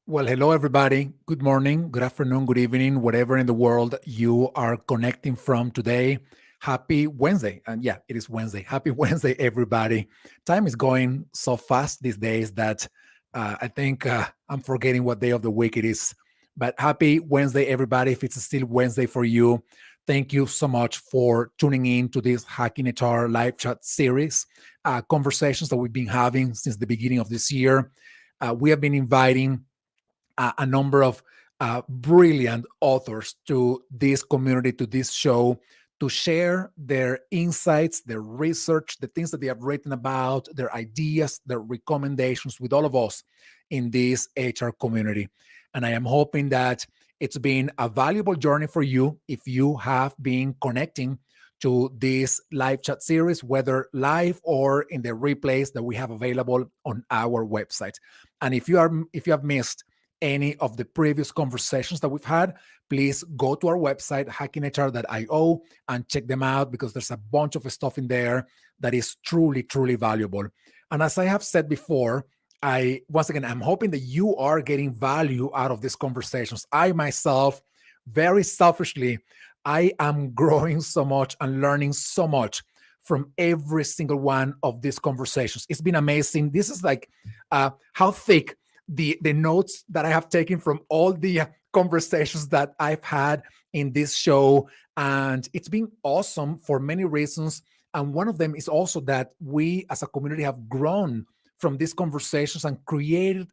Well, hello, everybody. Good morning, good afternoon, good evening, whatever in the world you are connecting from today. Happy Wednesday. And yeah, it is Wednesday. Happy Wednesday, everybody. Time is going so fast these days that I think I'm forgetting what day of the week it is. But happy Wednesday, everybody. If it's still Wednesday for you, thank you so much for tuning in to this Hacking HR live chat series, conversations that we've been having since the beginning of this year. We have been inviting a number of brilliant authors to this community, to this show, to share their insights, their research, the things that they have written about, their ideas, their recommendations with all of us in this HR community. And I am hoping that it's been a valuable journey for you if you have been connecting to this live chat series, whether live or in the replays that we have available on our website. And if you have missed any of the previous conversations that we've had, please go to our website, hackinghr.io, and check them out because there's a bunch of stuff in there that is truly, truly valuable. And as I have said before, I'm hoping that you are getting value out of these conversations. I myself, very selfishly, I am growing so much and learning so much from every single one of these conversations. It's been amazing. This is like how thick the notes that I have taken from all the conversations that I've had in this show. And it's been awesome for many reasons. And one of them is also that we as a community have grown from these conversations and created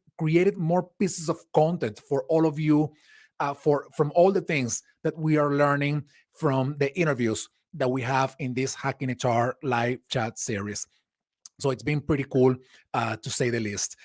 more pieces of content for all of you, from all the things that we are learning from the interviews that we have in this Hacking HR live chat series. So it's been pretty cool, to say the least.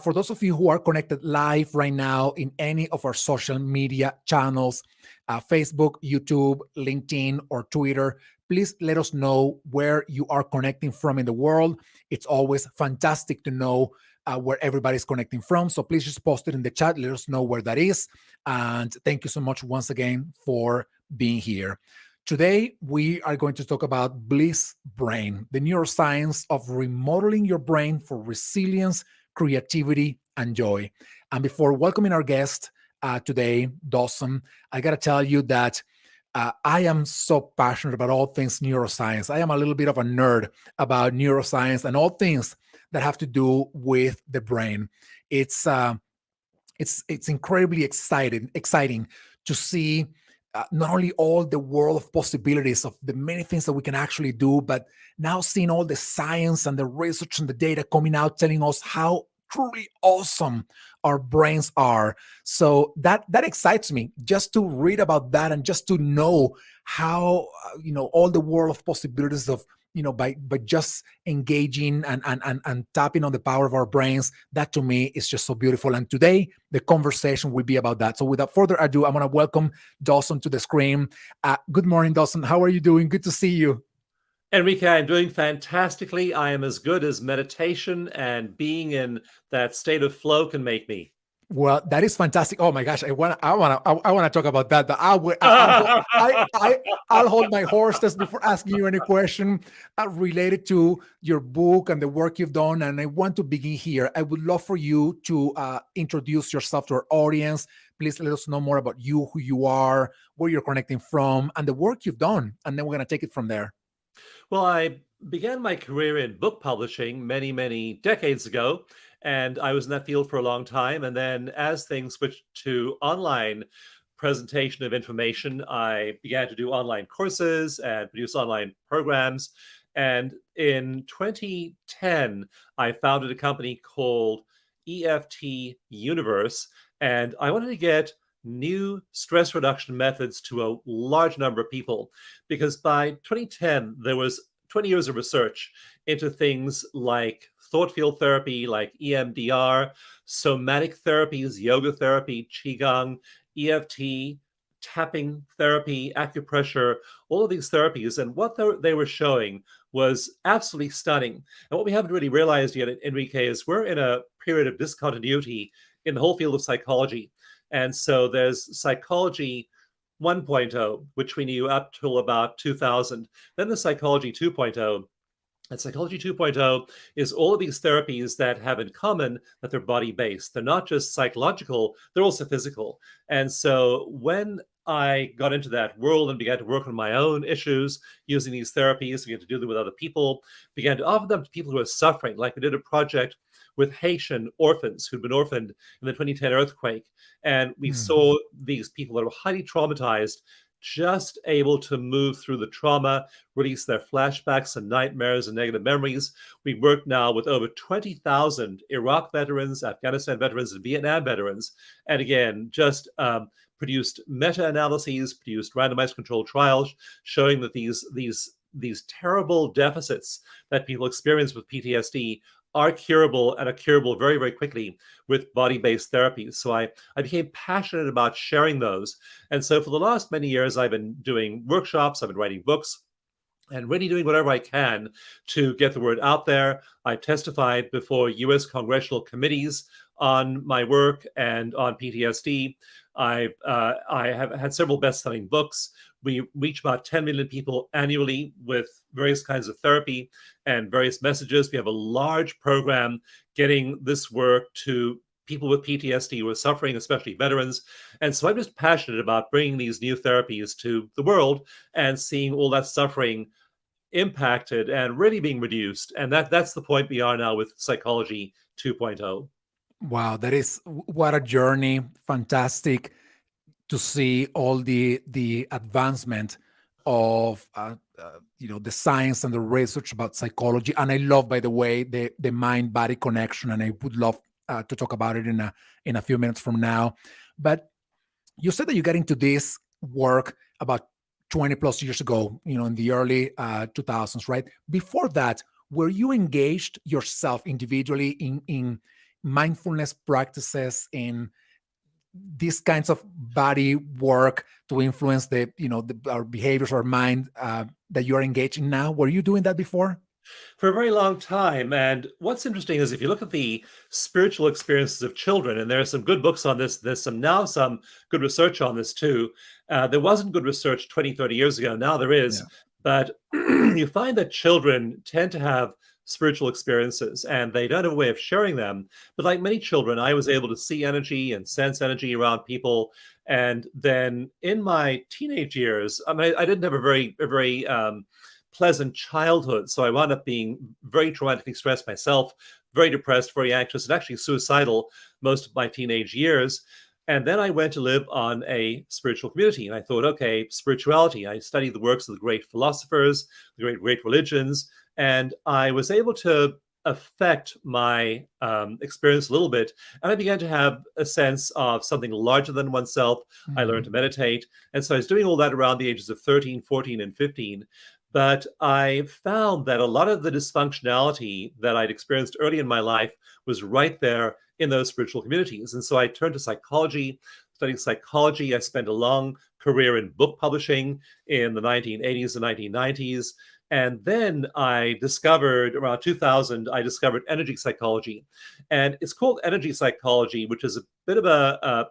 For those of you who are connected live right now in any of our social media channels, Facebook, YouTube, LinkedIn, or Twitter, please let us know where you are connecting from in the world. It's always fantastic to know where everybody's connecting from. So please just post it in the chat. Let us know where that is. And thank you so much once again for being here. Today, we are going to talk about Bliss Brain, the neuroscience of remodeling your brain for resilience, creativity, and joy. And before welcoming our guest today, Dawson, I got to tell you that I am so passionate about all things neuroscience. I am a little bit of a nerd about neuroscience and all things that have to do with the brain. It's incredibly exciting to see not only all the world of possibilities of the many things that we can actually do, but now seeing all the science and the research and the data coming out telling us how truly awesome our brains are. So that excites me just to read about that and just to know how all the world of possibilities of by just engaging and tapping on the power of our brains. That to me is just so beautiful. And today the conversation will be about that. So without further ado, I'm going to welcome Dawson to the screen. Good morning, Dawson. How are you doing? Good to see you. Enrique, I'm doing fantastically. I am as good as meditation and being in that state of flow can make me. Well, that is fantastic. Oh my gosh, I want to talk about that. But I'll hold my horses before asking you any question related to your book and the work you've done. And I want to begin here. I would love for you to introduce yourself to our audience. Please let us know more about you, who you are, where you're connecting from, and the work you've done. And then we're going to take it from there. Well, I began my career in book publishing many, many decades ago, and I was in that field for a long time. And then as things switched to online presentation of information, I began to do online courses and produce online programs. And in 2010, I founded a company called EFT Universe, and I wanted to get new stress reduction methods to a large number of people, because by 2010 there was 20 years of research into things like thought field therapy, like EMDR, somatic therapies, yoga therapy, qigong, EFT, tapping therapy, acupressure, all of these therapies. And what they were showing was absolutely stunning. And what we haven't really realized yet, Enrique, is we're in a period of discontinuity in the whole field of psychology. And so there's psychology 1.0, which we knew up till about 2000. Then the psychology 2.0, And Psychology 2.0 is all of these therapies that have in common that they're body based. They're not just psychological, they're also physical. And so when I got into that world and began to work on my own issues using these therapies, began to do them with other people, began to offer them to people who are suffering. Like we did a project with Haitian orphans who'd been orphaned in the 2010 earthquake. And we Mm. saw these people that were highly traumatized just able to move through the trauma, release their flashbacks and nightmares and negative memories. We work now with over 20,000 Iraq veterans, Afghanistan veterans, and Vietnam veterans. And again, just produced meta-analyses, produced randomized controlled trials showing that these terrible deficits that people experience with PTSD are curable and are curable very, very quickly with body-based therapies. So I became passionate about sharing those. And so for the last many years, I've been doing workshops, I've been writing books, and really doing whatever I can to get the word out there. I testified before US congressional committees on my work and on PTSD. I have had several best-selling books. We reach about 10 million people annually with various kinds of therapy and various messages. We have a large program getting this work to people with PTSD who are suffering, especially veterans. And so I'm just passionate about bringing these new therapies to the world and seeing all that suffering impacted and really being reduced. And that's the point we are now with Psychology 2.0. Wow, that is what a journey! Fantastic to see all the advancement of the science and the research about psychology. And I love, by the way, the mind body connection. And I would love to talk about it in a few minutes from now. But you said that you got into this work about 20 plus years ago, in the early 2000s, right? Before that, were you engaged yourself individually in mindfulness practices, in these kinds of body work to influence our behaviors, our mind, that you're engaged in now? Were you doing that before? For a very long time. And what's interesting is if you look at the spiritual experiences of children, and there are some good books on this, there's some good research on this too. There wasn't good research 20, 30 years ago. Now there is. Yeah. But you find that children tend to have spiritual experiences and they don't have a way of sharing them. But like many children, I was able to see energy and sense energy around people. And then in my teenage years, I mean, I didn't have a very pleasant childhood. So I wound up being very traumatically stressed myself, very depressed, very anxious, and actually suicidal most of my teenage years. And then I went to live on a spiritual community. And I thought, okay, spirituality. I studied the works of the great philosophers, the great religions, and I was able to affect my experience a little bit. And I began to have a sense of something larger than oneself. I learned to Mhm. meditate. And so I was doing all that around the ages of 13, 14, and 15. But I found that a lot of the dysfunctionality that I'd experienced early in my life was right there in those spiritual communities. And so I turned to psychology, studying psychology. I spent a long career in book publishing in the 1980s and 1990s. And then I discovered around 2000, I discovered energy psychology. And it's called energy psychology, which is a bit of a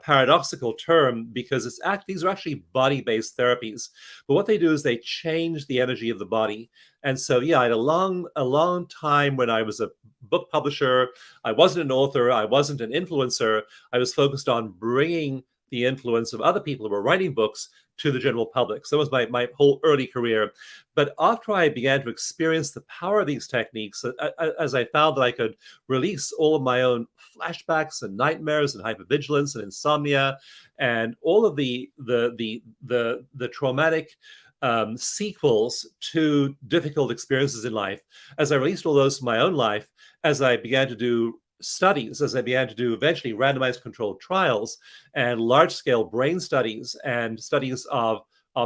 paradoxical term because these are actually body-based therapies. But what they do is they change the energy of the body. And so, yeah, I had a long time when I was a book publisher. I wasn't an author. I wasn't an influencer. I was focused on bringing the influence of other people who were writing books to the general public. So that was my whole early career. But after I began to experience the power of these techniques, as I found that I could release all of my own flashbacks and nightmares and hypervigilance and insomnia and all of the traumatic sequels to difficult experiences in life, as I released all those from my own life, as I began to do studies, as I began to do eventually randomized controlled trials and large scale brain studies and studies of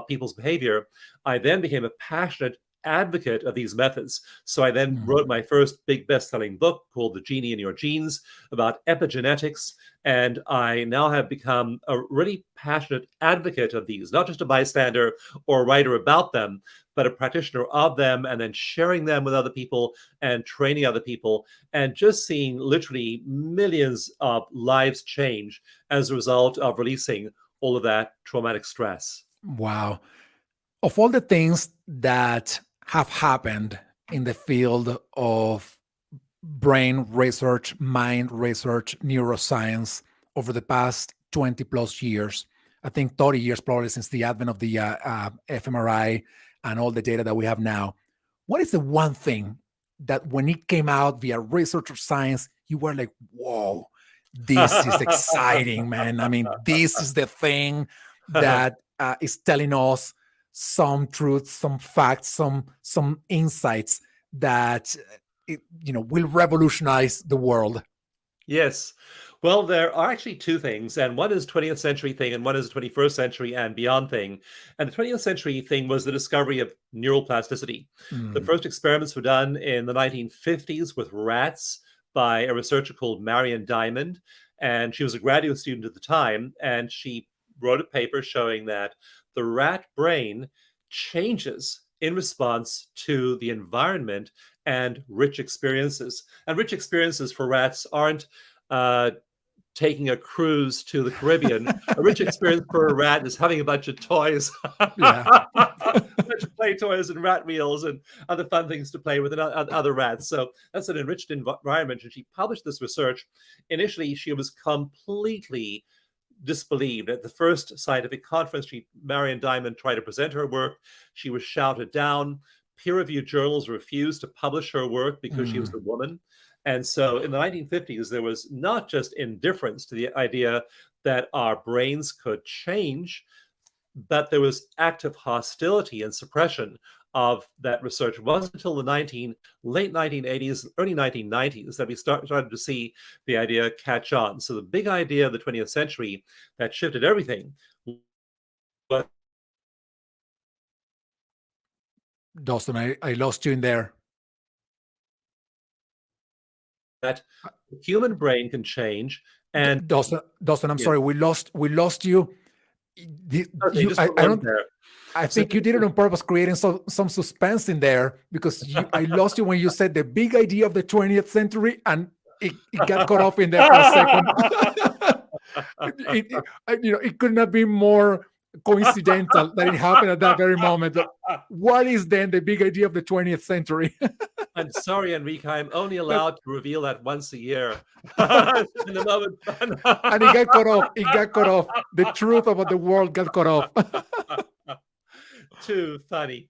people's behavior, I then became a passionate advocate of these methods. So I then wrote Mhm. my first big best-selling book called The Genie in Your Genes about epigenetics. And I now have become a really passionate advocate of these, not just a bystander or a writer about them, but a practitioner of them and then sharing them with other people and training other people and just seeing literally millions of lives change as a result of releasing all of that traumatic stress. Wow. Of all the things that have happened in the field of brain research, mind research, neuroscience over the past 20 plus years. I think 30 years probably since the advent of the fMRI and all the data that we have now. What is the one thing that when it came out via research or science, you were like, whoa, this is exciting, man. I mean, this is the thing that is telling us some truths, some facts, some insights that will revolutionize the world. Yes. Well, there are actually two things, and one is 20th century thing, and one is 21st century and beyond thing. And the 20th century thing was the discovery of neural plasticity. The Mm, first experiments were done in the 1950s with rats by a researcher called Marion Diamond, and she was a graduate student at the time, and she wrote a paper showing that the rat brain changes in response to the environment and rich experiences. And rich experiences for rats aren't uh, taking a cruise to the Caribbean. A rich experience for a rat is having a bunch of toys, yeah. a bunch of play toys and rat wheels and other fun things to play with other rats. So that's an enriched environment. And she published this research. Initially, she was completely disbelieved. At the first scientific conference, Marion Diamond tried to present her work. She was shouted down. Peer-reviewed journals refused to publish her work because she was Mm, a woman. And so in the 1950s, there was not just indifference to the idea that our brains could change, but there was active hostility and suppression of that research. It wasn't until the late 1980s, early 1990s that we started to see the idea catch on. So the big idea of the 20th century that shifted everything was Dawson, I lost you in there. that the human brain can change. And Dawson, I'm yeah, sorry, we lost you. okay, just for a I moment don't. there. I So think you did it on purpose, creating some suspense in there because I lost you when you said the big idea of the 20th century, and it got cut off in there for a second. It could not be more coincidental that it happened at that very moment. But what is then the big idea of the 20th century? I'm sorry, Enrique. I'm only allowed to reveal that once a year. In the moment. And it got cut off. It got cut off. The truth about the world got cut off. Too funny.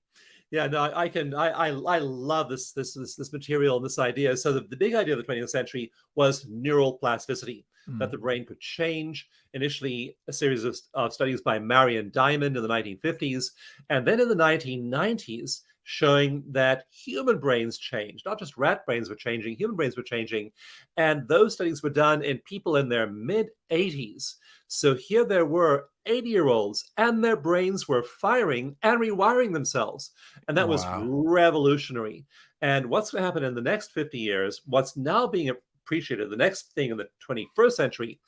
Yeah, no, I love this material and this idea. So the big idea of the 20th century was neural plasticity, that Mm, the brain could change. Initially, a series of studies by Marion Diamond in the 1950s, and then in the 1990s, showing that human brains changed. Not just rat brains were changing, human brains were changing. And those studies were done in people in their mid 80s. So here there were 80-year-olds, and their brains were firing and rewiring themselves. And that was wow. revolutionary. And what's going to happen in the next 50 years, what's now being appreciated, the next thing in the 21st century,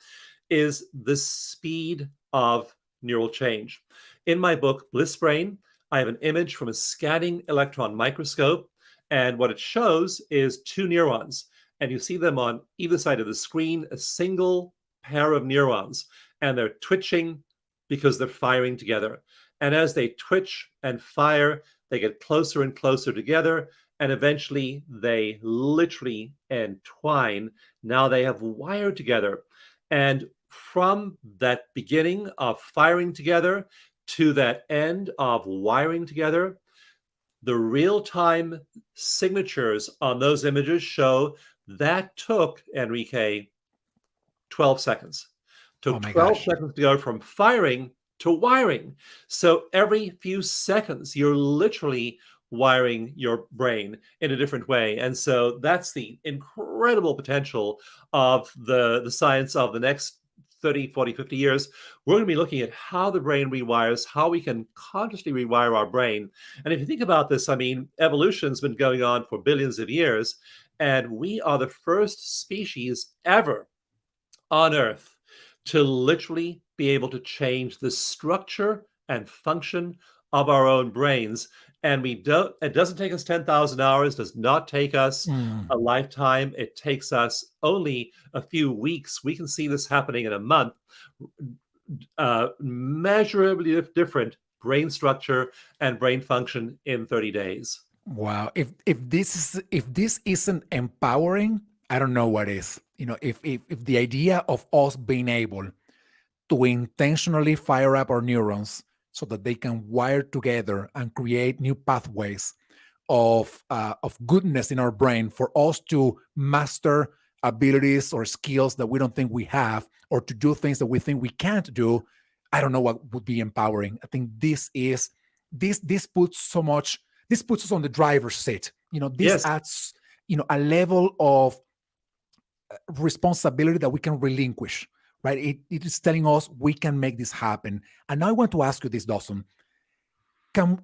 is the speed of neural change. In my book, Bliss Brain, I have an image from a scanning electron microscope. And what it shows is two neurons. And you see them on either side of the screen, a single pair of neurons. And they're twitching because they're firing together. And as they twitch and fire, they get closer and closer together. And eventually they literally entwine. Now they have wired together. And from that beginning of firing together to that end of wiring together, the real-time signatures on those images show that took, Enrique, 12 seconds. Oh Took my 12 gosh. seconds to go from firing to wiring. So every few seconds, you're literally wiring your brain in a different way. And so that's the incredible potential of the science of the next 30, 40, 50 years. We're going to be looking at how the brain rewires, how we can consciously rewire our brain. And if you think about this, I mean, evolution's been going on for billions of years, and we are the first species ever on Earth to literally be able to change the structure and function of our own brains. And it doesn't take us 10,000 hours, does not take us Mm. a lifetime. It takes us only a few weeks. We can see this happening in a month. Measurably different brain structure and brain function in 30 days. Wow. If this isn't empowering, I don't know what is. If the idea of us being able to intentionally fire up our neurons so that they can wire together and create new pathways of goodness in our brain for us to master abilities or skills that we don't think we have, or to do things that we think we can't do. I don't know what would be empowering. I think this puts so much, this puts us on the driver's seat. This Yes. adds a level of responsibility that we can relinquish, right? It is telling us we can make this happen. And now I want to ask you this, Dawson. Can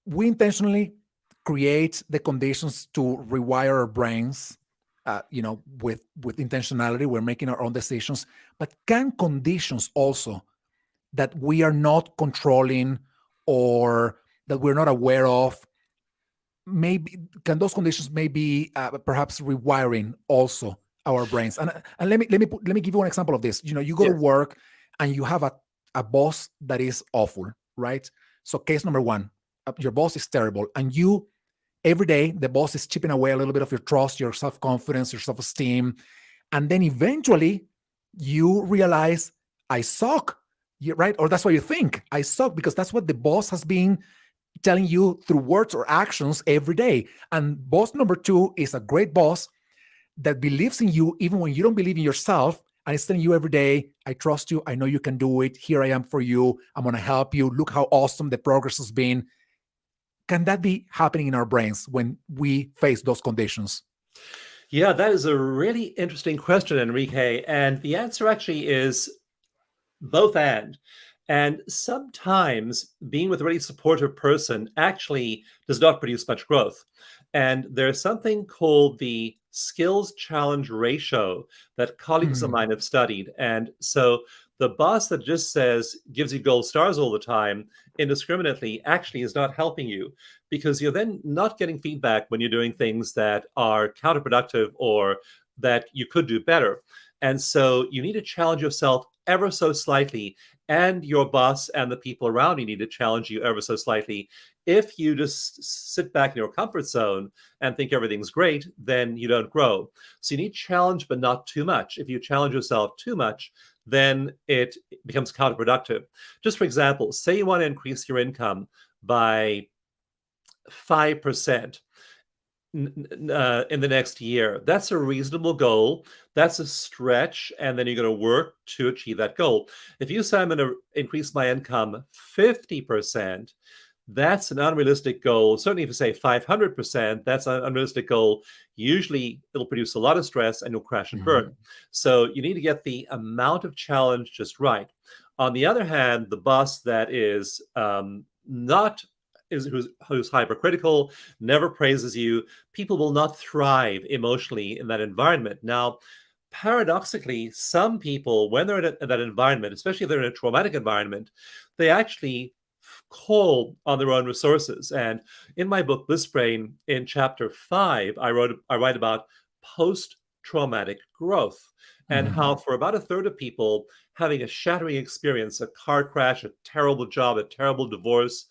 we intentionally create the conditions to rewire our brains, with intentionality? We're making our own decisions, but can conditions also that we are not controlling or that we're not aware of, maybe can those conditions maybe perhaps rewiring also our brains? And let me give you one example of this. You go to Yes. work and you have a boss that is awful, right? So case number one, your boss is terrible, and you every day the boss is chipping away a little bit of your trust, your self-confidence, your self-esteem, and then eventually you realize, I suck. Right? Or that's what you think, I suck, because that's what the boss has been telling you through words or actions every day. And boss number two is a great boss that believes in you even when you don't believe in yourself, and it's telling you every day, I trust you, I know you can do it, here I am for you, I'm going to help you, look how awesome the progress has been. Can that be happening in our brains when we face those conditions? Yeah, that is a really interesting question, Enrique. And the answer actually is both and. And sometimes being with a really supportive person actually does not produce much growth. And there's something called the skills challenge ratio that colleagues of Mm, mine have studied. And so the boss that just says, gives you gold stars all the time indiscriminately actually is not helping you, because you're then not getting feedback when you're doing things that are counterproductive or that you could do better. And so you need to challenge yourself ever so slightly, and your boss and the people around you need to challenge you ever so slightly. If you just sit back in your comfort zone and think everything's great, then you don't grow. So you need challenge, but not too much. If you challenge yourself too much, then it becomes counterproductive. Just for example, say you want to increase your income by 5% in the next year. That's a reasonable goal. That's a stretch, and then you're going to work to achieve that goal. If you say I'm going to increase my income 50%, that's an unrealistic goal. Certainly, if you say 500%, that's an unrealistic goal. Usually, it'll produce a lot of stress and you'll crash and burn. mhm, So, you need to get the amount of challenge just right. On the other hand, the boss that is not is who's hypercritical, never praises you, people will not thrive emotionally in that environment. Now, paradoxically, some people, when they're in that environment, especially if they're in a traumatic environment, they actually call on their own resources. And in my book, Bliss Brain, in chapter 5, I write about post-traumatic growth and mhm, how for about a third of people having a shattering experience, a car crash, a terrible job, a terrible divorce,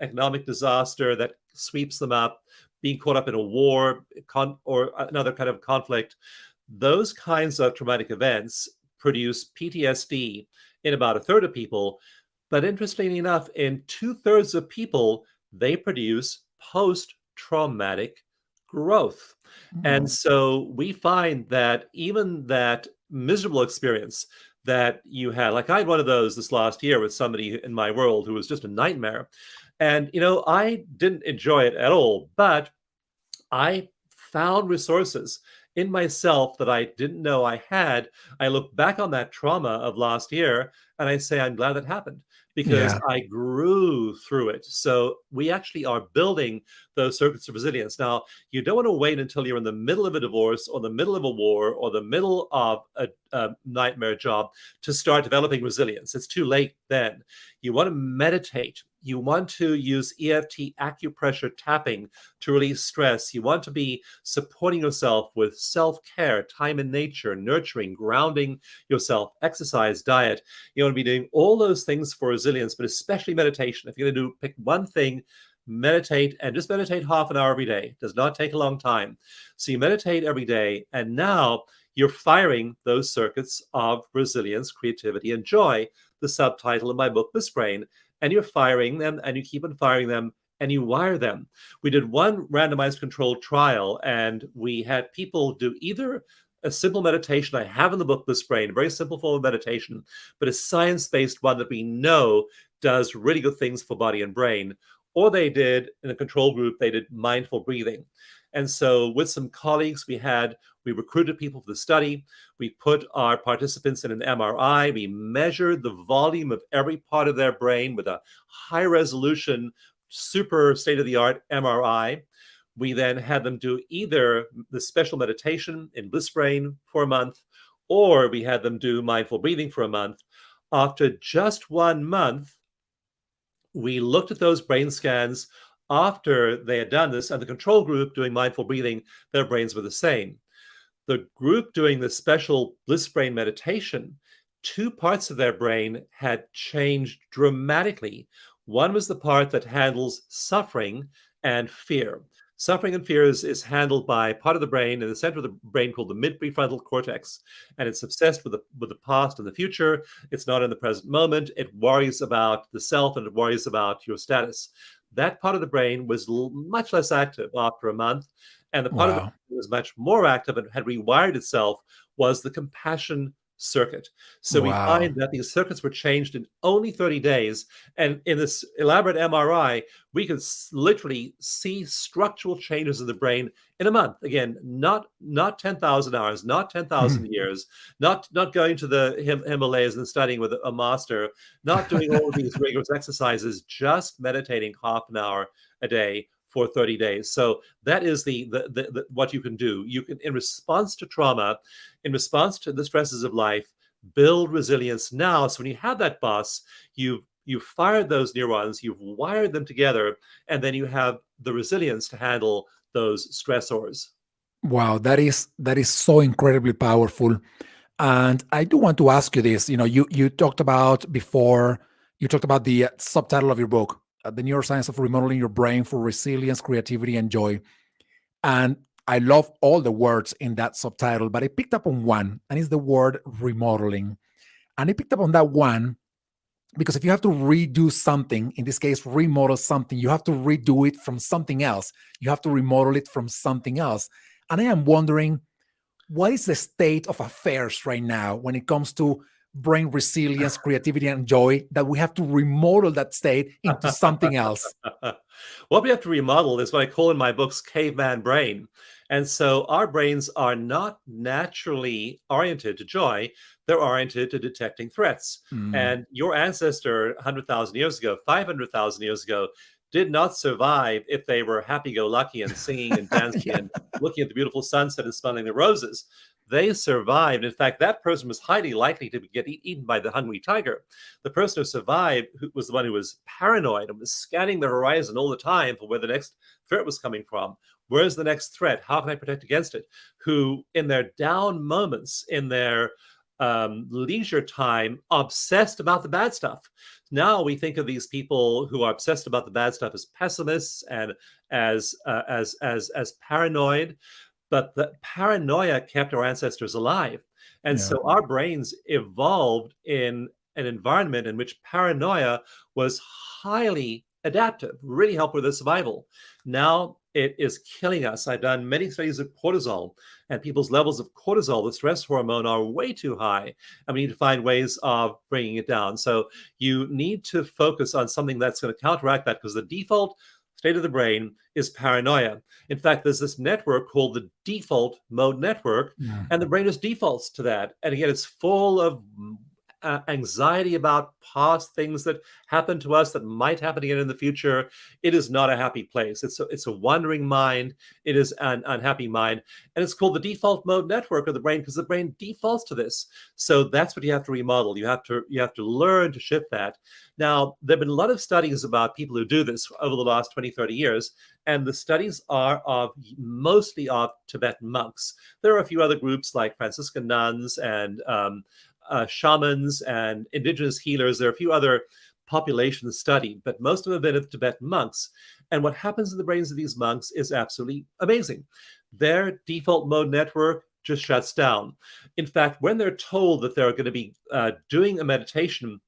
economic disaster that sweeps them up, being caught up in a war or another kind of conflict, those kinds of traumatic events produce PTSD in about a third of people. But interestingly enough, in two-thirds of people, they produce post-traumatic growth. And mm, so we find that even that miserable experience that you had, like I had one of those this last year with somebody in my world who was just a nightmare. And, I didn't enjoy it at all, but I found resources in myself that I didn't know I had. I look back on that trauma of last year and I say, I'm glad that happened because yeah. I grew through it. So we actually are building those circuits of resilience. Now, you don't want to wait until you're in the middle of a divorce or the middle of a war or the middle of a nightmare job to start developing resilience. It's too late then. You want to meditate. You want to use EFT acupressure tapping to release stress. You want to be supporting yourself with self-care, time in nature, nurturing, grounding yourself, exercise, diet. You want to be doing all those things for resilience, but especially meditation. If you're going to pick one thing, meditate, and just meditate half an hour every day. It does not take a long time. So you meditate every day, and now you're firing those circuits of resilience, creativity, and joy, the subtitle of my book, Bliss Brain, and you're firing them, and you keep on firing them, and you wire them. We did one randomized controlled trial, and we had people do either a simple meditation I have in the book, Bliss Brain, a very simple form of meditation, but a science-based one that we know does really good things for body and brain. Or they did, in a control group, they did mindful breathing. And so with some colleagues, we recruited people for the study. We put our participants in an MRI. We measured the volume of every part of their brain with a high resolution, super state-of-the-art MRI. We then had them do either the special meditation in Bliss Brain for a month, or we had them do mindful breathing for a month. After just 1 month, we looked at those brain scans after they had done this, and the control group doing mindful breathing, their brains were the same. The group doing the special Bliss Brain meditation, 2 parts of their brain had changed dramatically. One was the part that handles suffering and fear. Suffering and fear is handled by part of the brain in the center of the brain called the mid-prefrontal cortex, and it's obsessed with the past and the future. It's not in the present moment. It worries about the self, and it worries about your status. That part of the brain was much less active after a month, and the part of the Wow. brain that was much more active and had rewired itself was the compassion circuit. So we Wow. find that these circuits were changed in only 30 days. And in this elaborate MRI, we could literally see structural changes in the brain in a month. Again, not 10,000 hours, not 10,000 years, not going to the Himalayas and studying with a master, not doing all of these rigorous exercises, just meditating half an hour a day for 30 days. So that is the what you can do. You can, in response to trauma, in response to the stresses of life, build resilience now. So when you have that boss, you've fired those neurons, you've wired them together, and then you have the resilience to handle those stressors. Wow, that is so incredibly powerful. And I do want to ask you this. You talked about before, you talked about the subtitle of your book, The Neuroscience of Remodeling Your Brain for Resilience, Creativity, and Joy. And I love all the words in that subtitle, but I picked up on one, and it's the word remodeling. And I picked up on that one because if you have to redo something, in this case, remodel something, you have to redo it from something else. You have to remodel it from something else. And I am wondering, what is the state of affairs right now when it comes to brain resilience, creativity, and joy, that we have to remodel that state into something else? What we have to remodel is what I call in my books caveman brain. And so our brains are not naturally oriented to joy, they're oriented to detecting threats. Mm. And your ancestor 100,000 years ago, 500,000 years ago, did not survive if they were happy-go-lucky and singing and dancing Yeah. and looking at the beautiful sunset and smelling the roses. They survived. In fact, that person was highly likely to get eaten by the hungry tiger. The person who survived was the one who was paranoid and was scanning the horizon all the time for where the next threat was coming from. Where's the next threat? How can I protect against it? Who, in their down moments, in their leisure time, obsessed about the bad stuff. Now we think of these people who are obsessed about the bad stuff as pessimists and as paranoid, but the paranoia kept our ancestors alive. And Yeah. so our brains evolved in an environment in which paranoia was highly adaptive, really helped with their survival. Now it is killing us. I've done many studies of cortisol, and people's levels of cortisol, the stress hormone, are way too high. And we need to find ways of bringing it down. So you need to focus on something that's going to counteract that, because the default state of the brain is paranoia. In fact, there's this network called the default mode network, Mm. and the brain just defaults to that. And again, it's full of anxiety about past things that happened to us that might happen again in the future. It is not a happy place. It's a wandering mind. It is an unhappy mind. And it's called the default mode network of the brain because the brain defaults to this. So that's what you have to remodel. You have to learn to shift that. Now, there have been a lot of studies about people who do this over the last 20, 30 years. And the studies are mostly of Tibetan monks. There are a few other groups like Franciscan nuns and shamans and indigenous healers. There are a few other populations studied, but most of them have been of Tibetan monks. And what happens in the brains of these monks is absolutely amazing. Their default mode network just shuts down. In fact, when they're told that they're going to be doing a meditation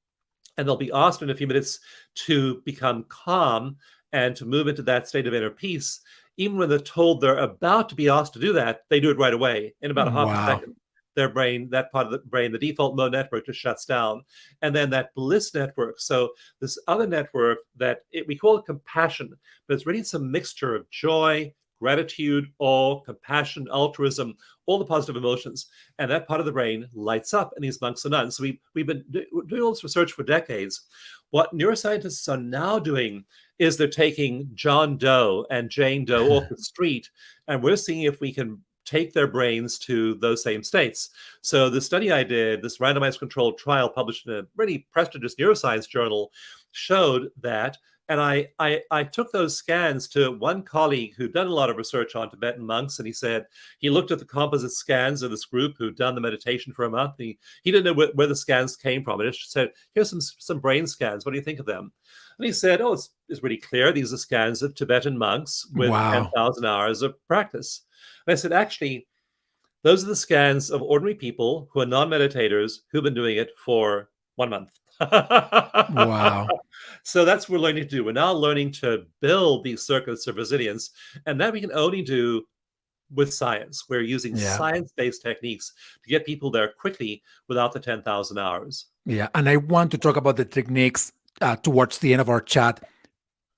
and they'll be asked in a few minutes to become calm and to move into that state of inner peace, even when they're told they're about to be asked to do that, they do it right away in about a half a Wow. second. Their brain, that part of the brain, the default mode network just shuts down. And then that bliss network. So this other network we call it compassion, but it's really some mixture of joy, gratitude, awe, compassion, altruism, all the positive emotions. And that part of the brain lights up in these monks and nuns. So we've been doing all this research for decades. What neuroscientists are now doing is they're taking John Doe and Jane Doe off the street, and we're seeing if we can take their brains to those same states. So the study I did, this randomized controlled trial published in a really prestigious neuroscience journal, showed that. And I took those scans to one colleague who'd done a lot of research on Tibetan monks, and he said he looked at the composite scans of this group who'd done the meditation for a month. He didn't know where the scans came from. And it just said, here's some brain scans. What do you think of them? And he said, oh, it's really clear. These are scans of Tibetan monks with Wow. 10,000 hours of practice. And I said, actually, those are the scans of ordinary people who are non-meditators who've been doing it for 1 month. Wow. So that's what we're learning to do. We're now learning to build these circuits of resilience, and that we can only do with science. We're using Yeah. science-based techniques to get people there quickly without the 10,000 hours. Yeah. And I want to talk about the techniques towards the end of our chat.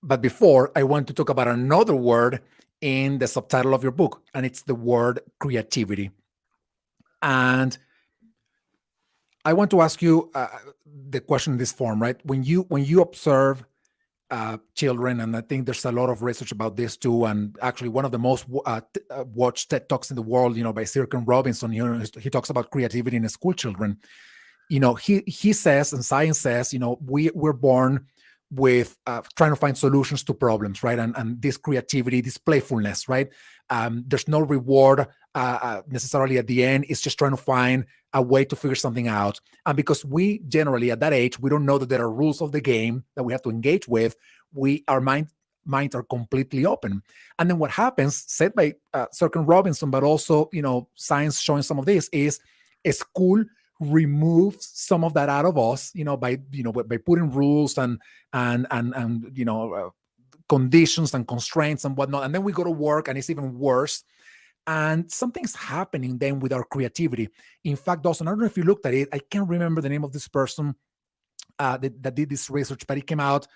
But before, I want to talk about another word in the subtitle of your book, and it's the word creativity. And I want to ask you the question in this form, right? When you observe children, and I think there's a lot of research about this too, and actually one of the most watched TED Talks in the world, by Sirkin Robinson, he talks about creativity in school children. He says, and science says, we're born with trying to find solutions to problems, right? And this creativity, this playfulness, right? There's no reward necessarily at the end. It's just trying to find a way to figure something out. And because we generally at that age, we don't know that there are rules of the game that we have to engage with. Our minds are completely open. And then what happens, said by Sirkin Robinson, but also, science showing some of this, is a school removes some of that out of us, by putting rules and conditions and constraints and whatnot. And then we go to work and it's even worse. And something's happening then with our creativity. In fact, Dawson, I don't know if you looked at it. I can't remember the name of this person that did this research, but it came out,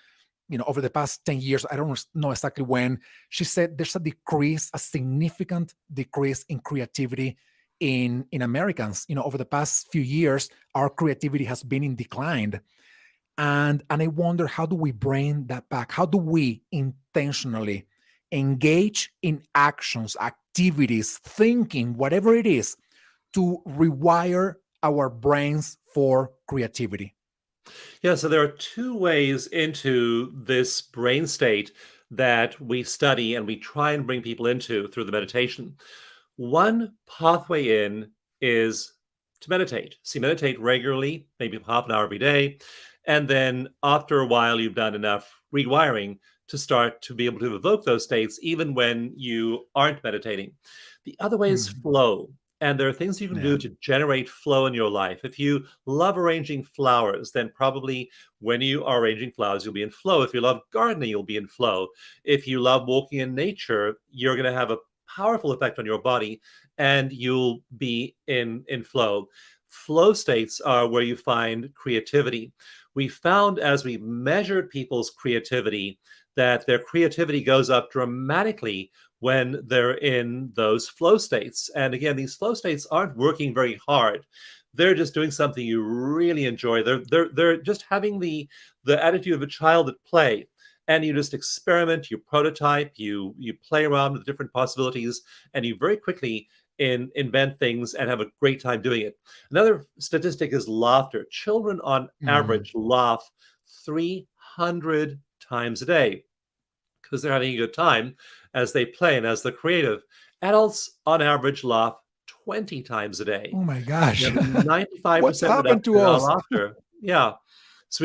over the past 10 years. I don't know exactly when. She said there's a significant decrease in creativity in Americans. Over the past few years, our creativity has been in decline. And I wonder, how do we bring that back? How do we intentionally engage in actions, activities, thinking, whatever it is, to rewire our brains for creativity? Yeah, so there are two ways into this brain state that we study and we try and bring people into through the meditation. One pathway in is to meditate. So you meditate regularly, maybe half an hour every day. And then after a while, you've done enough rewiring to start to be able to evoke those states, even when you aren't meditating. The other way is flow. And there are things you can do to generate flow in your life. If you love arranging flowers, then probably when you are arranging flowers, you'll be in flow. If you love gardening, you'll be in flow. If you love walking in nature, you're going to have a powerful effect on your body and you'll be in flow. Flow states are where you find creativity. We found, as we measured people's creativity, that their creativity goes up dramatically when they're in those flow states. And again, these flow states aren't working very hard. They're just doing something you really enjoy. They're just having the attitude of a child at play. And you just experiment, you prototype, you play around with different possibilities, and you very quickly invent things and have a great time doing it. Another statistic is laughter. Children on average laugh 300 times a day because they're having a good time as they play and as they're creative. Adults on average laugh 20 times a day. Oh my gosh. 95% What's happened to reduction in our us? laughter. Yeah. So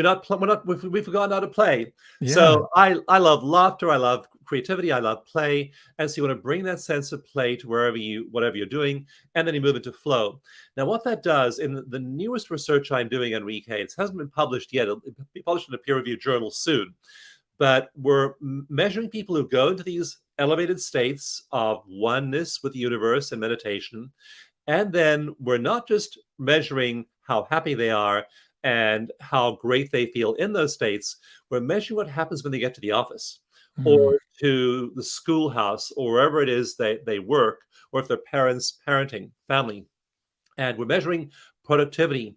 we've forgotten how to play. Yeah. So I love laughter. I love creativity, I love play. And so you want to bring that sense of play to whatever you're doing, and then you move into flow. Now, what that does in the newest research I'm doing, Enrique, it hasn't been published yet. It'll be published in a peer-reviewed journal soon. But we're measuring people who go into these elevated states of oneness with the universe and meditation. And then we're not just measuring how happy they are and how great they feel in those states. We're measuring what happens when they get to the office Mm. or to the schoolhouse or wherever it is they work, or if they're parents, parenting, family. And we're measuring productivity.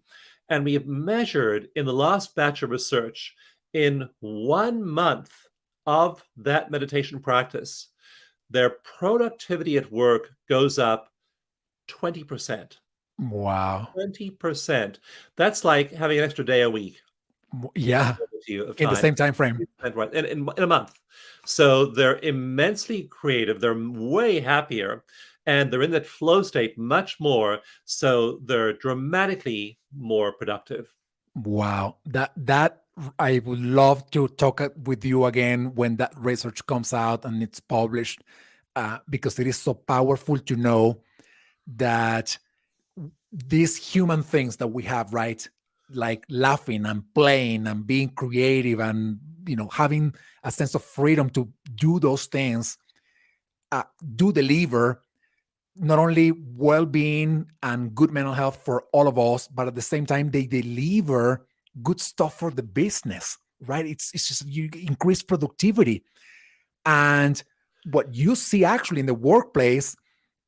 And we have measured in the last batch of research, in 1 month of that meditation practice, their productivity at work goes up 20%. Wow. 20%. That's like having an extra day a week Yeah, to you of in the time. same time frame. Right, in a month. So they're immensely creative. They're way happier, and they're in that flow state much more. So they're dramatically more productive. Wow, that I would love to talk with you again when that research comes out and it's published, because it is so powerful to know that these human things that we have, right? Like laughing and playing and being creative and having a sense of freedom to do those things, do deliver not only well-being and good mental health for all of us, but at the same time they deliver good stuff for the business, right? It's just you increase productivity. And what you see actually in the workplace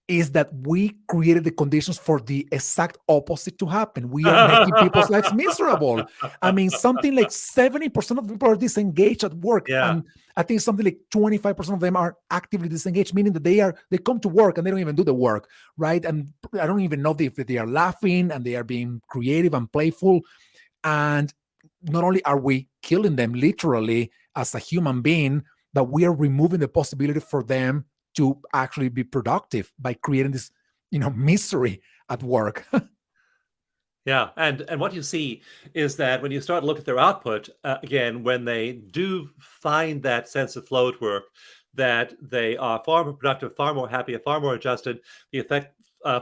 is that we created the conditions for the exact opposite to happen. We are making people's lives miserable. I mean, something like 70% of people are disengaged at work. Yeah. And I think something like 25% of them are actively disengaged, meaning that they come to work and they don't even do the work, right? And I don't even know if they are laughing and they are being creative and playful. And not only are we killing them literally as a human being, but we are removing the possibility for them to actually be productive by creating this, misery at work. Yeah, and what you see is that when you start to look at their output, again, when they do find that sense of flow at work, that they are far more productive, far more happy, far more adjusted. The effect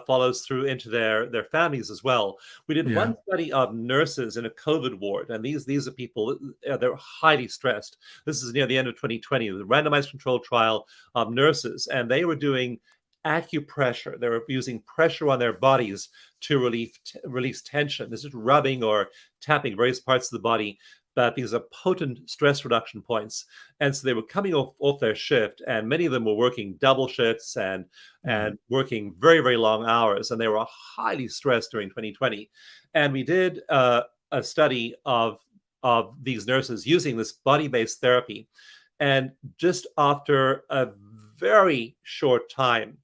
follows through into their families as well. We did Yeah. one study of nurses in a COVID ward, and these are people, they're highly stressed. This is near the end of 2020, the randomized controlled trial of nurses, and they were doing acupressure. They were using pressure on their bodies to release tension. This is rubbing or tapping various parts of the body, but these are potent stress reduction points. And so they were coming off their shift, and many of them were working double shifts and working very, very long hours, and they were highly stressed during 2020. And we did a study of these nurses using this body-based therapy. And just after a very short time,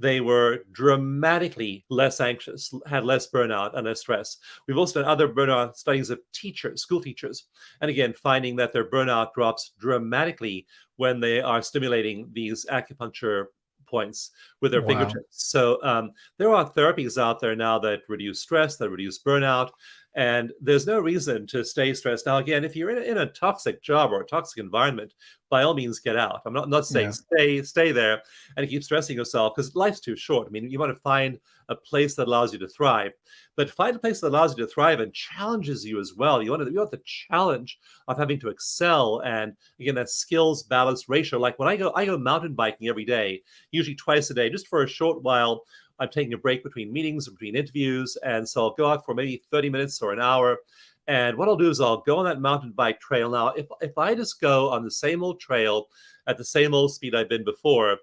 they were dramatically less anxious, had less burnout and less stress. We've also done other burnout studies of teachers, school teachers, and again, finding that their burnout drops dramatically when they are stimulating these acupuncture points with their Wow. fingertips. So there are therapies out there now that reduce stress, that reduce burnout, and there's no reason to stay stressed. Now, again, if you're in a toxic job or a toxic environment, by all means, get out. I'm not saying stay there and keep stressing yourself, because life's too short. I mean, you want to find a place that allows you to thrive, but find a place that allows you to thrive and challenges you as well. You want the challenge of having to excel, and again, that skills balance ratio. Like when I go mountain biking every day, usually twice a day, just for a short while. I'm taking a break between meetings, between interviews, and so I'll go out for maybe 30 minutes or an hour. And what I'll do is I'll go on that mountain bike trail. Now, if I just go on the same old trail at the same old speed I've been before,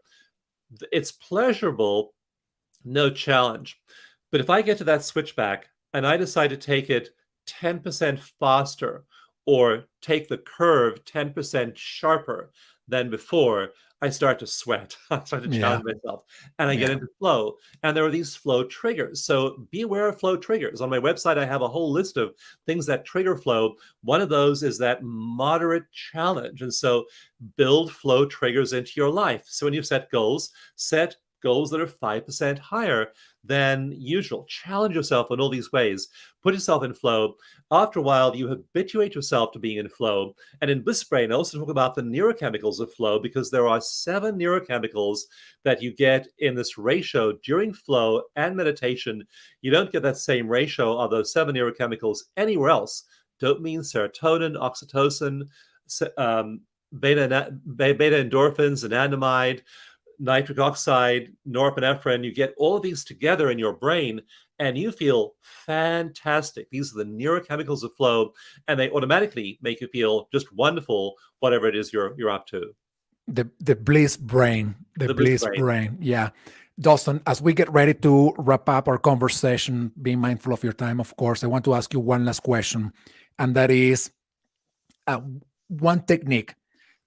it's pleasurable, no challenge. But if I get to that switchback and I decide to take it 10% faster or take the curve 10% sharper than before, I start to sweat. I start to challenge myself, and I get into flow. And there are these flow triggers. So be aware of flow triggers. On my website, I have a whole list of things that trigger flow. One of those is that moderate challenge. And so build flow triggers into your life. So when you set goals, set goals that are 5% higher than usual. Challenge yourself in all these ways. Put yourself in flow. After a while, you habituate yourself to being in flow. And in Bliss Brain, I also talk about the neurochemicals of flow, because there are 7 neurochemicals that you get in this ratio during flow and meditation. You don't get that same ratio of those 7 neurochemicals anywhere else. Dopamine, serotonin, oxytocin, beta endorphins, anandamide, nitric oxide, norepinephrine. You get all of these together in your brain and you feel fantastic. These are the neurochemicals of flow, and they automatically make you feel just wonderful, whatever it is you're up to. The bliss brain, the The Bliss bliss Brain. brain. Yeah. Dawson, as we get ready to wrap up our conversation, being mindful of your time, of course, I want to ask you one last question. And that is one technique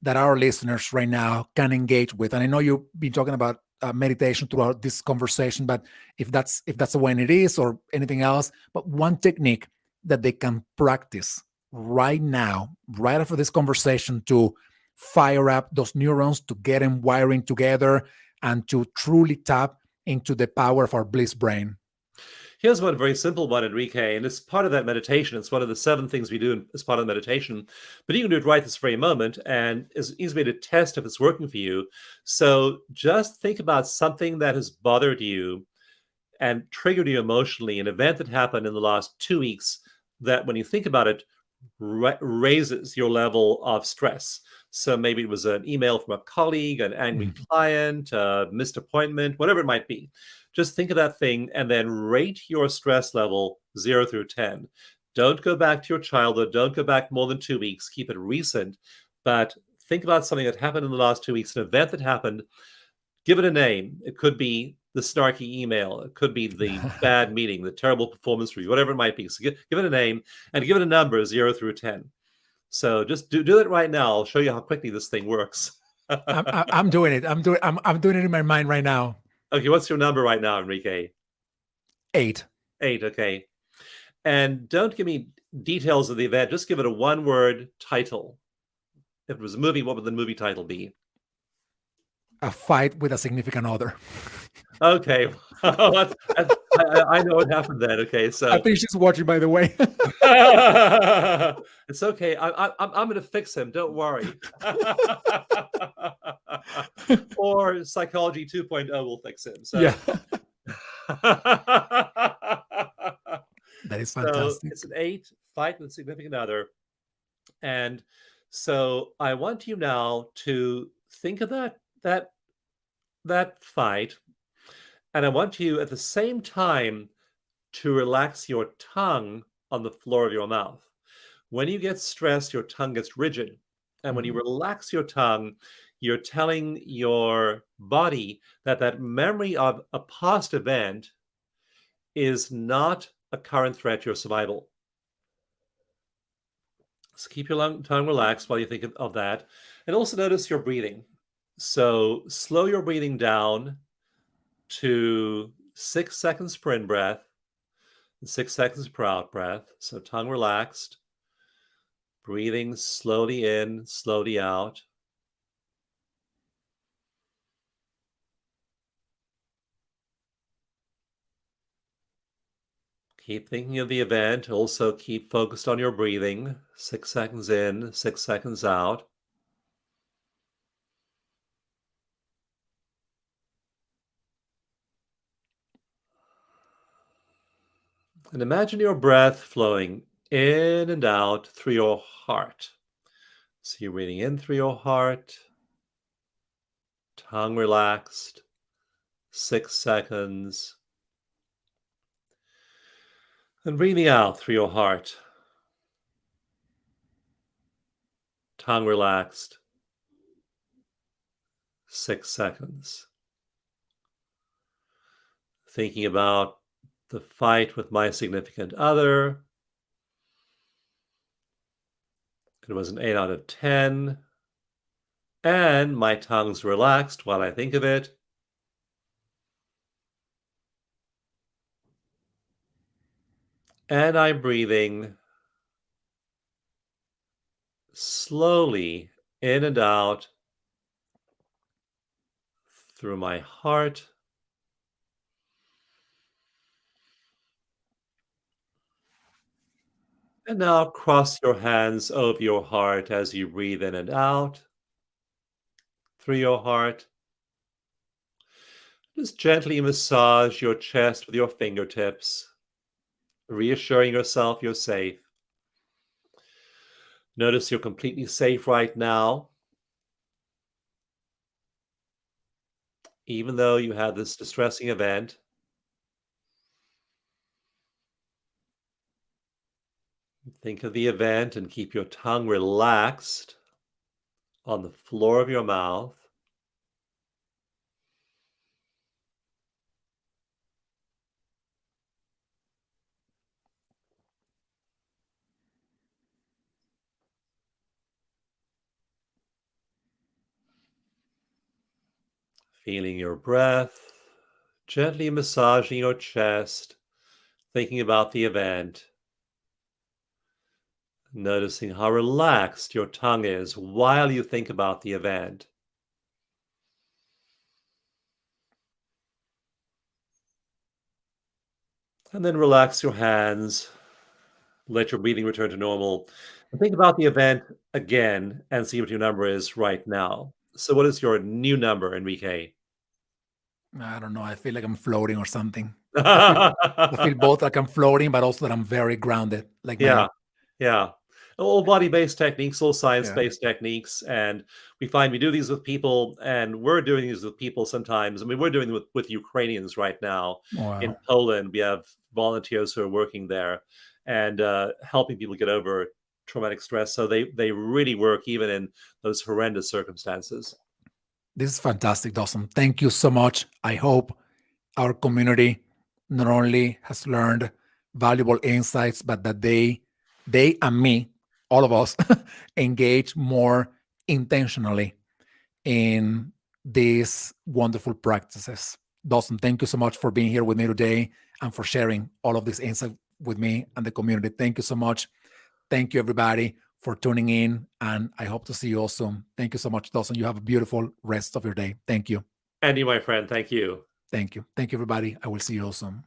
that our listeners right now can engage with. And I know you've been talking about meditation throughout this conversation, but if that's the way it is, or anything else, but one technique that they can practice right now, right after this conversation, to fire up those neurons, to get them wiring together, and to truly tap into the power of our bliss brain. Here's one very simple one, Enrique, and it's part of that meditation. It's one of the 7 things we do as part of the meditation. But you can do it right this very moment, and it's an easy way to test if it's working for you. So just think about something that has bothered you and triggered you emotionally, an event that happened in the last 2 weeks that, when you think about it, raises your level of stress. So maybe it was an email from a colleague, an angry client, a missed appointment, whatever it might be. Just think of that thing and then rate your stress level 0 through 10. Don't go back to your childhood. Don't go back more than 2 weeks. Keep it recent. But think about something that happened in the last 2 weeks, an event that happened. Give it a name. It could be the snarky email. It could be the bad meeting, the terrible performance review, whatever it might be. So give it a name and give it a number 0 through 10. So just do it right now. I'll show you how quickly this thing works. I'm doing it. I'm doing it in my mind right now. Okay, what's your number right now, Enrique? 8. 8, okay. And don't give me details of the event. Just give it a one-word title. If it was a movie, what would the movie title be? A fight with a significant other. Okay. I know what happened then. Okay, so I think she's watching, by the way. it's okay. I'm going to fix him. Don't worry. Or Psychology 2.0 will fix him. So Yeah. That is so fantastic. it's an 8, fight with a significant other. And so I want you now to think of that fight, and I want you at the same time to relax your tongue on the floor of your mouth. When you get stressed, your tongue gets rigid. And when you relax your tongue, you're telling your body that that memory of a past event is not a current threat to your survival. So keep your tongue relaxed while you think of that. And also notice your breathing. So slow your breathing down to 6 seconds per in breath and 6 seconds per out breath. So tongue relaxed, breathing slowly in, slowly out. Keep thinking of the event. Also keep focused on your breathing. 6 seconds in, 6 seconds out. And imagine your breath flowing in and out through your heart. So you're breathing in through your heart, tongue relaxed, 6 seconds. And breathing out through your heart, tongue relaxed, 6 seconds. Thinking about the fight with my significant other. It was an 8 out of 10. And my tongue's relaxed while I think of it. And I'm breathing slowly in and out through my heart, And now cross your hands over your heart as you breathe in and out through your heart. Just gently massage your chest with your fingertips, reassuring yourself you're safe. Notice you're completely safe right now, even though you had this distressing event. Think of the event and keep your tongue relaxed on the floor of your mouth. Feeling your breath, gently massaging your chest, thinking about the event, noticing how relaxed your tongue is while you think about the event. And then relax your hands, let your breathing return to normal, and think about the event again and see what your number is right now. So, what is your new number, Enrique? I don't know. I feel like I'm floating or something. I feel I feel both like I'm floating, but also that I'm very grounded. Like my Yeah, yeah. All body-based techniques, all yeah. science-based techniques, and we find we do these with people, and we're doing these with people sometimes. I mean, we're doing it with Ukrainians right now in Wow. Poland. We have volunteers who are working there and helping people get over traumatic stress. So they really work even in those horrendous circumstances. This is fantastic, Dawson. Thank you so much. I hope our community not only has learned valuable insights, but that they and me, all of us, engage more intentionally in these wonderful practices. Dawson, thank you so much for being here with me today and for sharing all of this insight with me and the community. Thank you so much. Thank you, everybody, for tuning in, and I hope to see you all soon. Thank you so much, Dawson. You have a beautiful rest of your day. Thank you. Andy, my friend, thank you. Thank you. Thank you, everybody. I will see you all soon.